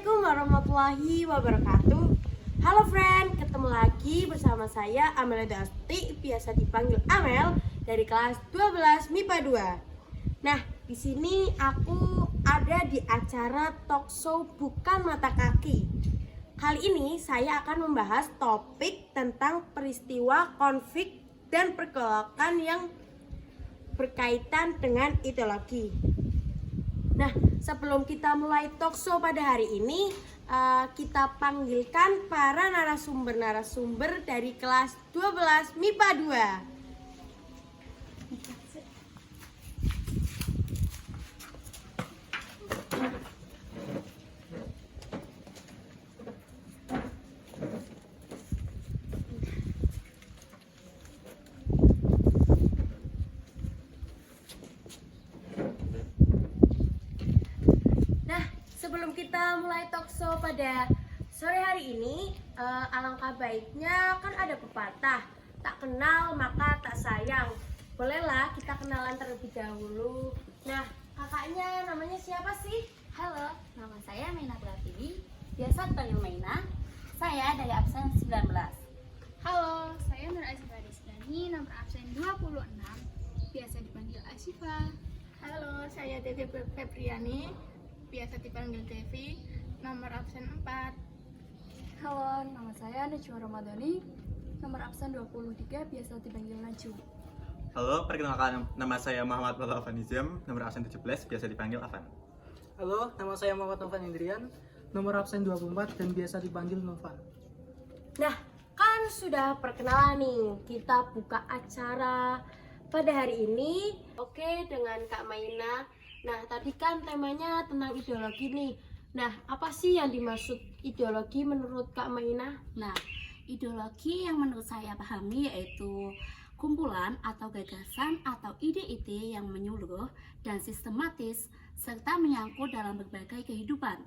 Assalamualaikum warahmatullahi wabarakatuh. Halo friend, ketemu lagi bersama saya Amel Dasti, biasa dipanggil Amel, dari kelas 12 MIPA 2. Nah, di sini aku ada di acara talk show Bukan Mata Kaki. Kali ini saya akan membahas topik tentang peristiwa, konflik, dan pergolakan yang berkaitan dengan ideologi. Nah, sebelum kita mulai talk show pada hari ini, kita panggilkan para narasumber dari kelas 12 MIPA 2. Sebelum kita mulai talk show pada sore hari ini, alangkah baiknya kan ada pepatah, tak kenal maka tak sayang. Bolehlah kita kenalan terlebih dahulu. Nah, kakaknya namanya siapa sih? Halo, nama saya Maina Pratiwi, biasa dipanggil Maina. Saya dari absen 19. Halo, saya Nur Azifah Desdani, nomor absen 26, biasa dipanggil Asifa. Halo, saya Devi Febriani, biasa dipanggil Devi, nomor absen 4. Halo, nama saya Najwa Ramadhani, nomor absen 23, biasa dipanggil Najwa. Halo, perkenalkan nama saya Muhammad Wala Afan Nizam, nomor absen 17, biasa dipanggil Afan. Halo, nama saya Muhammad Novan Indrian, nomor absen 24 dan biasa dipanggil Novan. Nah, kan sudah perkenalan nih, kita buka acara pada hari ini. Oke, dengan Kak Maina. Nah, tadi kan temanya tentang ideologi nih. Nah, apa sih yang dimaksud ideologi menurut Kak Maina? Nah, ideologi yang menurut saya pahami yaitu kumpulan atau gagasan atau ide-ide yang menyeluruh dan sistematis serta menyangkut dalam berbagai kehidupan.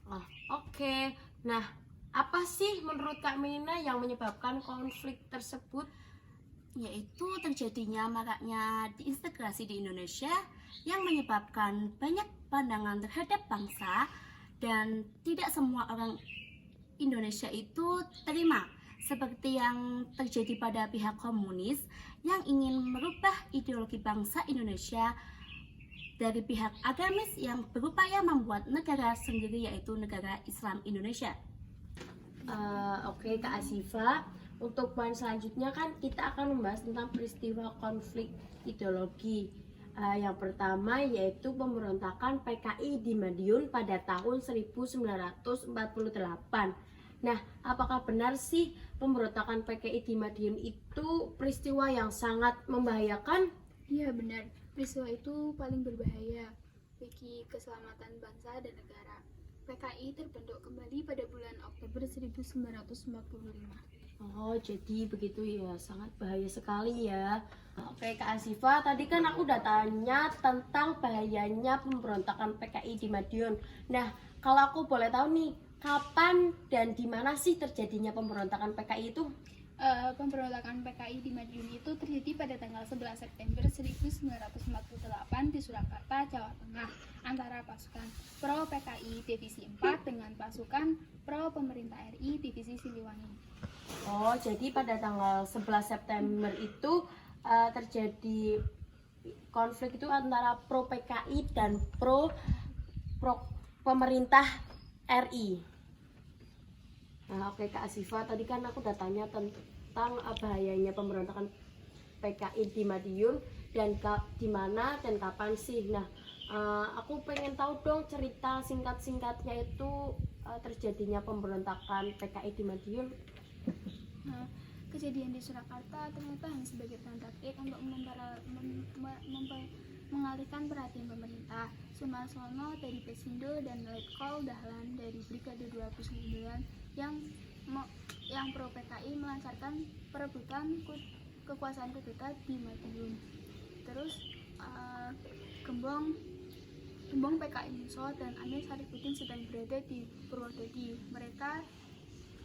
Oh, oke. Nah, apa sih menurut Kak Maina yang menyebabkan konflik tersebut? Yaitu terjadinya maraknya diintegrasi di Indonesia yang menyebabkan banyak pandangan terhadap bangsa dan tidak semua orang Indonesia itu terima, seperti yang terjadi pada pihak komunis yang ingin merubah ideologi bangsa Indonesia dari pihak agamis yang berupaya membuat negara sendiri, yaitu negara Islam Indonesia. Oke, Kak Asifa. Untuk poin selanjutnya kan kita akan membahas tentang peristiwa konflik ideologi. Yang pertama yaitu pemberontakan PKI di Madiun pada tahun 1948. Nah, apakah benar sih pemberontakan PKI di Madiun itu peristiwa yang sangat membahayakan? Iya benar, peristiwa itu paling berbahaya bagi keselamatan bangsa dan negara. PKI terbentuk kembali pada bulan Oktober 1945. Oh, jadi begitu ya, sangat bahaya sekali ya. Oke, Kak Asifa, tadi kan aku udah tanya tentang bahayanya pemberontakan PKI di Madiun. Nah, kalau aku boleh tahu nih, kapan dan di mana sih terjadinya pemberontakan PKI itu? Pemberontakan PKI di Madiun itu terjadi pada tanggal 11 September 1948 di Surakarta, Jawa Tengah, antara pasukan Pro PKI Divisi 4 dengan pasukan Pro Pemerintah RI Divisi Siliwangi. Oh, jadi pada tanggal 11 September itu terjadi konflik itu antara pro PKI dan pro pemerintah RI. Nah, oke Kak Asifa, tadi kan aku udah tanya tentang bahayanya pemberontakan PKI di Madiun dan di mana dan kapan sih. Nah, aku pengen tahu dong cerita singkat-singkatnya itu terjadinya pemberontakan PKI di Madiun. Nah, kejadian di Surakarta ternyata hanya sebagai peran taktik untuk mengalihkan perhatian pemerintah. Sumarsono dari Pesindo dan Letkol Dahlan dari Brigade 29 yang pro PKI melancarkan perebutan kekuasaan kudeta di Madiun. Terus Gembong PKI Muso dan Amir Sarifudin sedang berada di Purwodadi.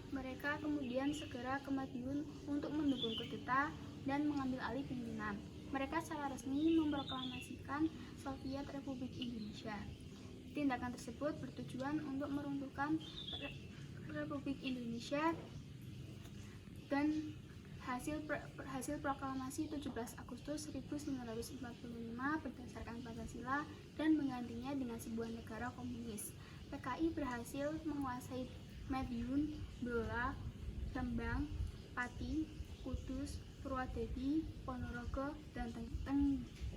Mereka kemudian segera ke Madiun untuk mendukung kudeta dan mengambil alih pimpinan. Mereka secara resmi memproklamasikan Soviet Republik Indonesia. Tindakan tersebut bertujuan untuk meruntuhkan Republik Indonesia dan hasil proklamasi 17 Agustus 1945 berdasarkan Pancasila dan menggantinya dengan sebuah negara komunis. PKI berhasil menguasai Madiun, Blora, Rembang, Pati, Kudus, Purwodadi, Ponorogo, dan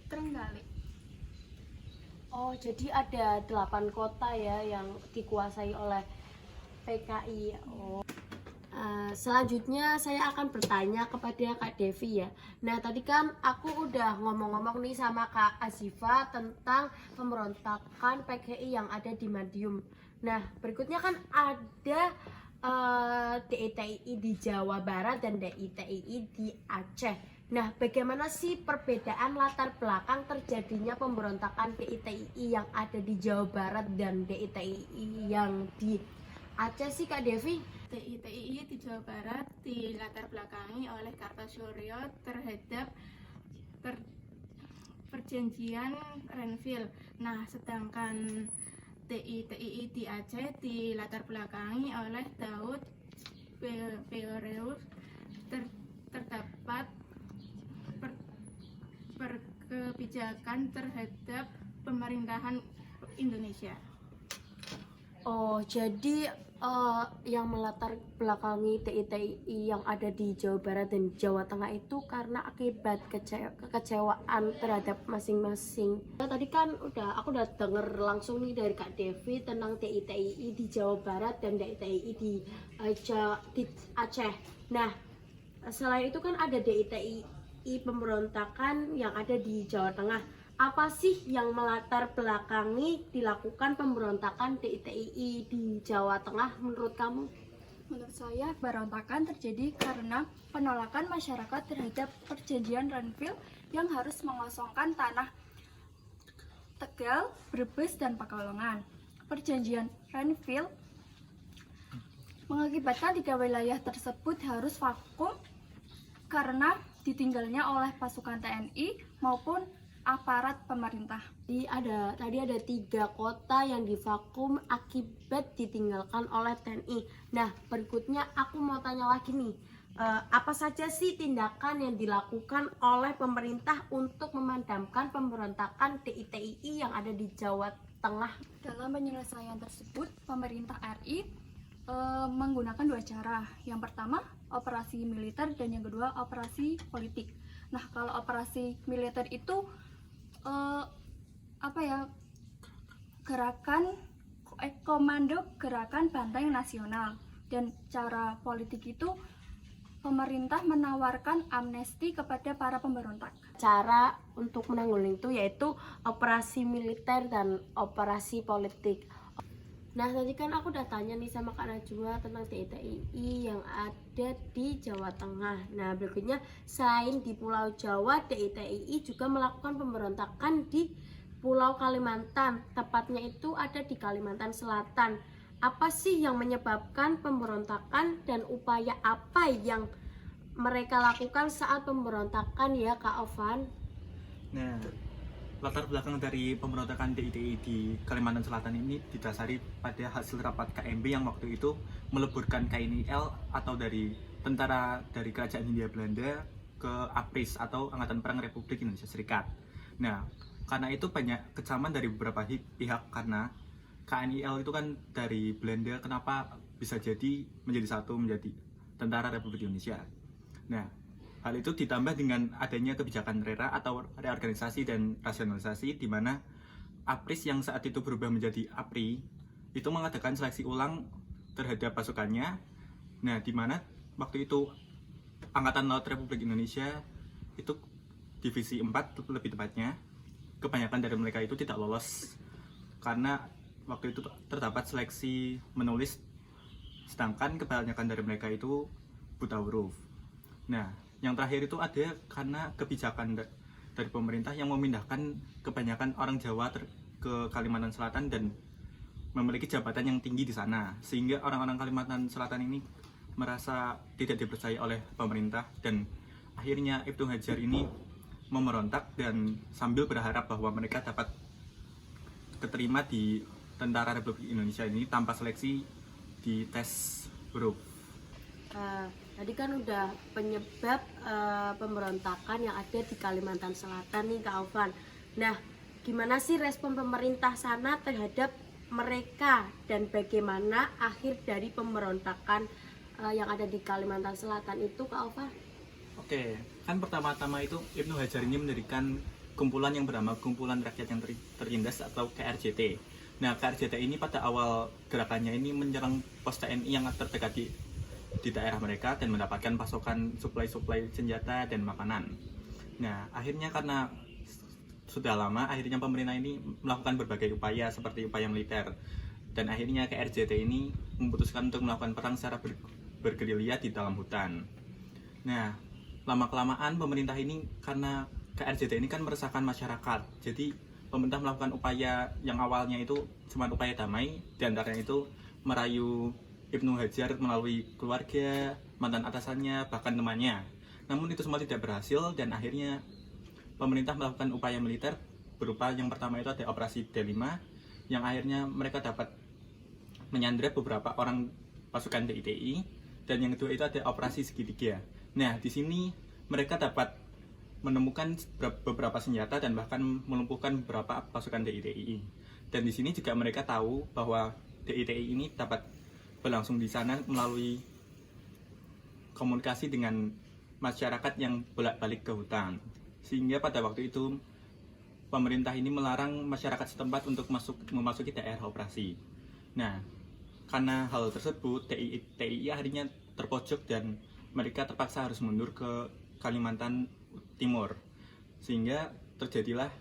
Trenggalek. Oh, jadi ada 8 kota ya yang dikuasai oleh PKI. Oh. Selanjutnya saya akan bertanya kepada Kak Devi ya. Nah, tadi kan aku udah ngomong-ngomong nih sama Kak Azifa tentang pemberontakan PKI yang ada di Madiun. Nah, berikutnya kan ada DITII di Jawa Barat dan DITII di Aceh. Nah, bagaimana sih perbedaan latar belakang terjadinya pemberontakan DITII yang ada di Jawa Barat dan DITII yang di Aceh sih Kak Devi? DITII di Jawa Barat dilatar belakangi oleh Kartosoewiryo terhadap perjanjian Renville. Nah, sedangkan DITII di Aceh dilatar belakangi oleh Daud Peoreus terdapat kebijakan terhadap pemerintahan Indonesia. Oh, jadi yang melatar belakangi DITII yang ada di Jawa Barat dan Jawa Tengah itu karena akibat kekecewaan terhadap masing-masing. Nah, tadi kan aku udah denger langsung nih dari Kak Devi tentang DITII di Jawa Barat dan DITII di Aceh. Nah, selain itu kan ada DITII pemberontakan yang ada di Jawa Tengah. Apa sih yang melatar belakangi dilakukan pemberontakan DITII di Jawa Tengah menurut kamu? Menurut saya, pemberontakan terjadi karena penolakan masyarakat terhadap perjanjian Renville yang harus mengosongkan tanah Tegal, Brebes, dan Pekalongan. Perjanjian Renville mengakibatkan 3 wilayah tersebut harus vakum karena ditinggalnya oleh pasukan TNI maupun aparat pemerintah. Tadi ada 3 kota yang divakum akibat ditinggalkan oleh TNI. Nah, berikutnya aku mau tanya lagi nih, apa saja sih tindakan yang dilakukan oleh pemerintah untuk memadamkan pemberontakan DITII yang ada di Jawa Tengah? Dalam penyelesaian tersebut, pemerintah RI menggunakan 2 cara. Yang pertama, operasi militer, dan yang kedua, operasi politik. Nah, kalau operasi militer itu komando gerakan banteng nasional, dan cara politik itu pemerintah menawarkan amnesti kepada para pemberontak. Cara untuk menanggulangi itu yaitu operasi militer dan operasi politik. Nah, tadi kan aku udah tanya nih sama Kak Najwa tentang DITII yang ada di Jawa Tengah. Nah, berikutnya selain di Pulau Jawa, DITII juga melakukan pemberontakan di Pulau Kalimantan. Tepatnya itu ada di Kalimantan Selatan. Apa sih yang menyebabkan pemberontakan dan upaya apa yang mereka lakukan saat pemberontakan ya Kak Ovan? Nah, latar belakang dari pemberontakan DITII di Kalimantan Selatan ini didasari pada hasil rapat KMB yang waktu itu meleburkan KNIL atau dari tentara dari Kerajaan Hindia Belanda ke APRIS atau Angkatan Perang Republik Indonesia Serikat. Nah, karena itu banyak kecaman dari beberapa pihak karena KNIL itu kan dari Belanda, kenapa bisa jadi menjadi satu menjadi tentara Republik Indonesia. Nah, hal itu ditambah dengan adanya kebijakan RERA atau reorganisasi dan rasionalisasi, di mana APRIS yang saat itu berubah menjadi APRI itu mengadakan seleksi ulang terhadap pasukannya. Nah, di mana waktu itu Angkatan Laut Republik Indonesia itu divisi 4 lebih tepatnya, kebanyakan dari mereka itu tidak lolos karena waktu itu terdapat seleksi menulis, sedangkan kebanyakan dari mereka itu buta huruf. Nah, yang terakhir itu ada karena kebijakan dari pemerintah yang memindahkan kebanyakan orang Jawa ke Kalimantan Selatan dan memiliki jabatan yang tinggi di sana, sehingga orang-orang Kalimantan Selatan ini merasa tidak dipercaya oleh pemerintah, dan akhirnya Ibtu Hajar ini memberontak dan sambil berharap bahwa mereka dapat keterima di Tentara Republik Indonesia ini tanpa seleksi di tes huruf. Tadi kan udah penyebab pemberontakan yang ada di Kalimantan Selatan nih Kak Alvan. Nah, gimana sih respon pemerintah sana terhadap mereka dan bagaimana akhir dari pemberontakan yang ada di Kalimantan Selatan itu Kak Alvan? Oke, kan pertama-tama itu Ibnu Hajar ini mendirikan kumpulan yang bernama Kumpulan Rakyat yang Tertindas atau KRJT. Nah, KRJT ini pada awal gerakannya ini menyerang pos TNI yang terdekat di daerah mereka dan mendapatkan pasokan suplai senjata dan makanan. Nah, akhirnya karena sudah lama, akhirnya pemerintah ini melakukan berbagai upaya seperti upaya militer. Dan akhirnya KRJT ini memutuskan untuk melakukan perang secara bergerilya di dalam hutan. Nah, lama-kelamaan pemerintah ini, karena KRJT ini kan meresahkan masyarakat, jadi pemerintah melakukan upaya yang awalnya itu cuma upaya damai, diantaranya itu merayu Ibnu Hajar melalui keluarga, mantan atasannya, bahkan temannya. Namun itu semua tidak berhasil dan akhirnya pemerintah melakukan upaya militer berupa yang pertama itu ada operasi D5 yang akhirnya mereka dapat menyandra beberapa orang pasukan DITI, dan yang kedua itu ada operasi segitiga. Nah, di sini mereka dapat menemukan beberapa senjata dan bahkan melumpuhkan beberapa pasukan DITI. Dan di sini juga mereka tahu bahwa DITI ini dapat berlangsung di sana melalui komunikasi dengan masyarakat yang bolak-balik ke hutan. Sehingga pada waktu itu pemerintah ini melarang masyarakat setempat untuk memasuki daerah operasi. Nah, karena hal tersebut DITI akhirnya terpojok dan mereka terpaksa harus mundur ke Kalimantan Timur, sehingga terjadilah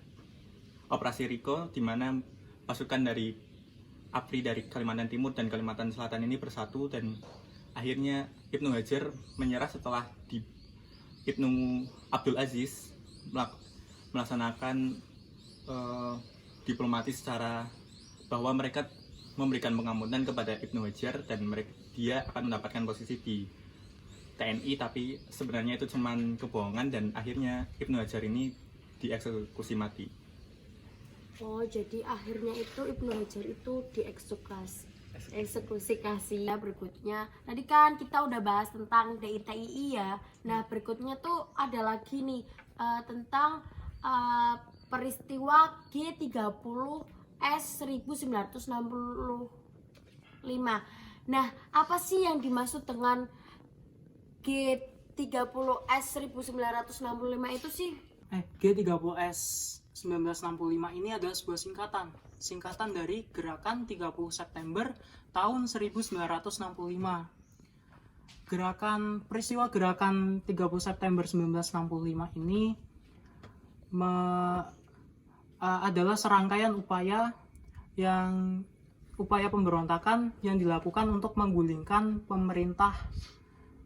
operasi Riko di mana pasukan dari APRI dari Kalimantan Timur dan Kalimantan Selatan ini bersatu dan akhirnya Ibnu Hajar menyerah setelah Ibnu Abdul Aziz melaksanakan diplomatis secara bahwa mereka memberikan pengampunan kepada Ibnu Hajar dan dia akan mendapatkan posisi di TNI, tapi sebenarnya itu cuma kebohongan dan akhirnya Ibnu Hajar ini dieksekusi mati. Oh, jadi akhirnya itu Ibnu Hajar itu dieksekusi kasih. Ya, berikutnya tadi kan kita udah bahas tentang DITI ya. Nah, berikutnya tuh ada lagi nih tentang peristiwa G30S 1965. Nah, apa sih yang dimaksud dengan G30S 1965 itu sih? G30S 1965 ini adalah sebuah singkatan dari Gerakan 30 September tahun 1965. Peristiwa Gerakan 30 September 1965 ini adalah serangkaian upaya pemberontakan yang dilakukan untuk menggulingkan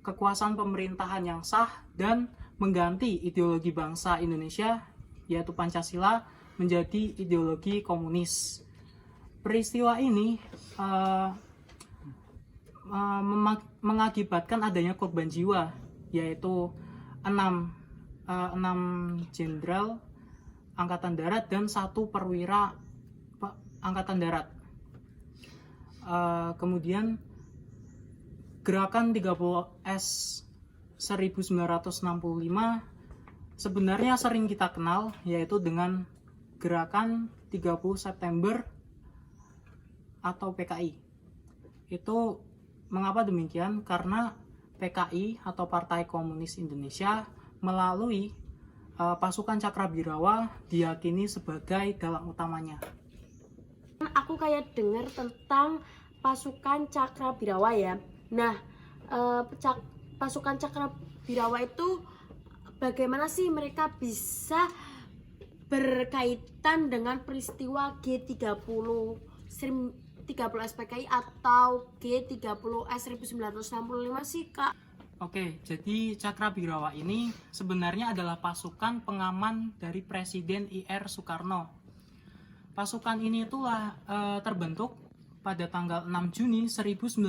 kekuasaan pemerintahan yang sah dan mengganti ideologi bangsa Indonesia yaitu Pancasila menjadi ideologi komunis. Peristiwa ini mengakibatkan adanya korban jiwa yaitu 6 jenderal Angkatan Darat dan 1 perwira Angkatan Darat. Kemudian Gerakan 30S 1965 sebenarnya sering kita kenal yaitu dengan Gerakan 30 September atau PKI. Itu mengapa demikian? Karena PKI atau Partai Komunis Indonesia melalui pasukan Cakrabirawa diyakini sebagai dalang utamanya. Aku kayak dengar tentang pasukan Cakrabirawa ya. Nah, pasukan Cakrabirawa itu bagaimana sih mereka bisa berkaitan dengan peristiwa G30 SPKI atau G30S 1965 sih Kak? Oke, jadi Cakrabirawa ini sebenarnya adalah pasukan pengaman dari Presiden IR Soekarno. Pasukan ini itulah terbentuk pada tanggal 6 Juni 1962.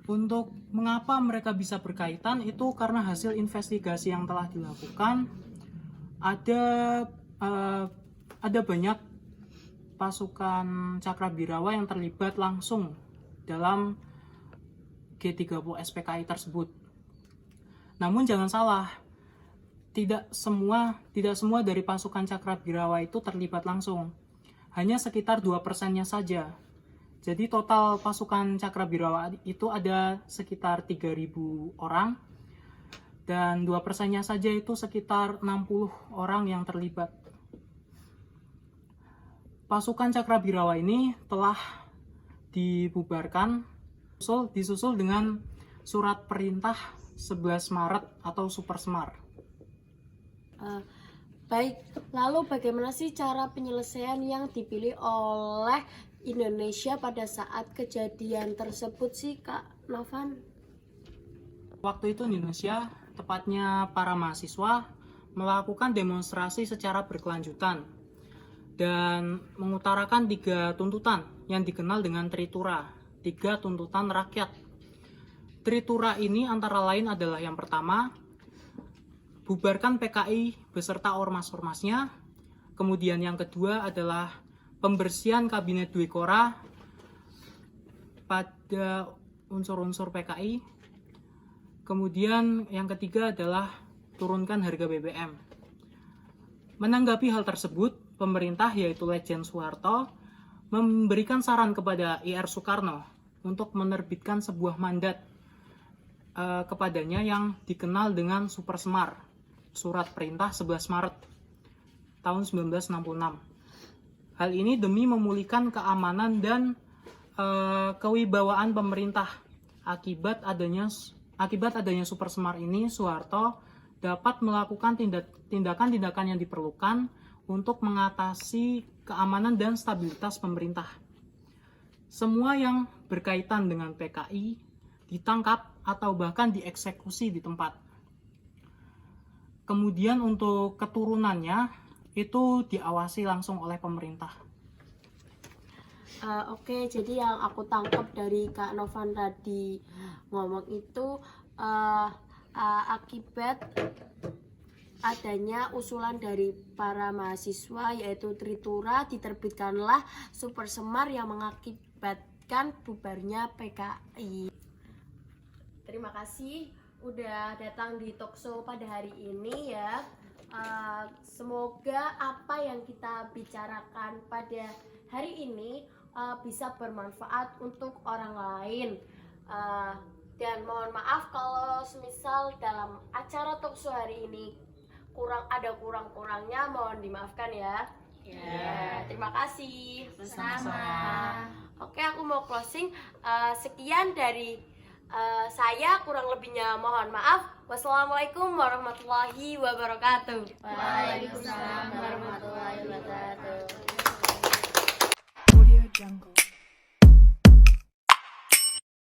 Untuk mengapa mereka bisa berkaitan itu karena hasil investigasi yang telah dilakukan ada banyak pasukan Cakrabirawa yang terlibat langsung dalam G30 SPKI tersebut. Namun jangan salah, tidak semua dari pasukan Cakrabirawa itu terlibat langsung. Hanya sekitar 2%-nya saja. Jadi total pasukan Cakrabirawa itu ada sekitar 3.000 orang, dan 2%-nya saja itu sekitar 60 orang yang terlibat. Pasukan Cakrabirawa ini telah dibubarkan, disusul dengan surat perintah 11 Maret atau Super Semar. Baik, lalu bagaimana sih cara penyelesaian yang dipilih oleh Indonesia pada saat kejadian tersebut sih, Kak Novan? Waktu itu Indonesia, tepatnya para mahasiswa, melakukan demonstrasi secara berkelanjutan dan mengutarakan 3 tuntutan yang dikenal dengan Tritura, 3 tuntutan rakyat. Tritura ini antara lain adalah yang pertama, bubarkan PKI beserta ormas-ormasnya. Kemudian yang kedua adalah pembersihan Kabinet Dwikora pada unsur-unsur PKI. Kemudian yang ketiga adalah turunkan harga BBM. Menanggapi hal tersebut, pemerintah yaitu Lejen Soeharto memberikan saran kepada IR Soekarno untuk menerbitkan sebuah mandat kepadanya yang dikenal dengan Super Semar, Surat Perintah 11 Maret tahun 1966. Hal ini demi memulihkan keamanan dan kewibawaan pemerintah. Akibat adanya Super Semar ini, Soeharto dapat melakukan tindakan-tindakan yang diperlukan untuk mengatasi keamanan dan stabilitas pemerintah. Semua yang berkaitan dengan PKI ditangkap atau bahkan dieksekusi di tempat. Kemudian untuk keturunannya itu diawasi langsung oleh pemerintah. Oke, jadi yang aku tangkap dari Kak Novan tadi ngomong itu akibat adanya usulan dari para mahasiswa yaitu Tritura, diterbitkanlah Super Semar yang mengakibatkan bubarnya PKI. Terima kasih udah datang di talkshow pada hari ini ya. Semoga apa yang kita bicarakan pada hari ini bisa bermanfaat untuk orang lain. Dan mohon maaf kalau semisal dalam acara talkshow hari ini kurang-kurangnya, mohon dimaafkan ya. Ya, terima kasih. Sama-sama. Oke, aku mau closing. Sekian dari saya, kurang lebihnya mohon maaf. Wassalamualaikum warahmatullahi wabarakatuh. Waalaikumsalam warahmatullahi wabarakatuh. Audio Jungle.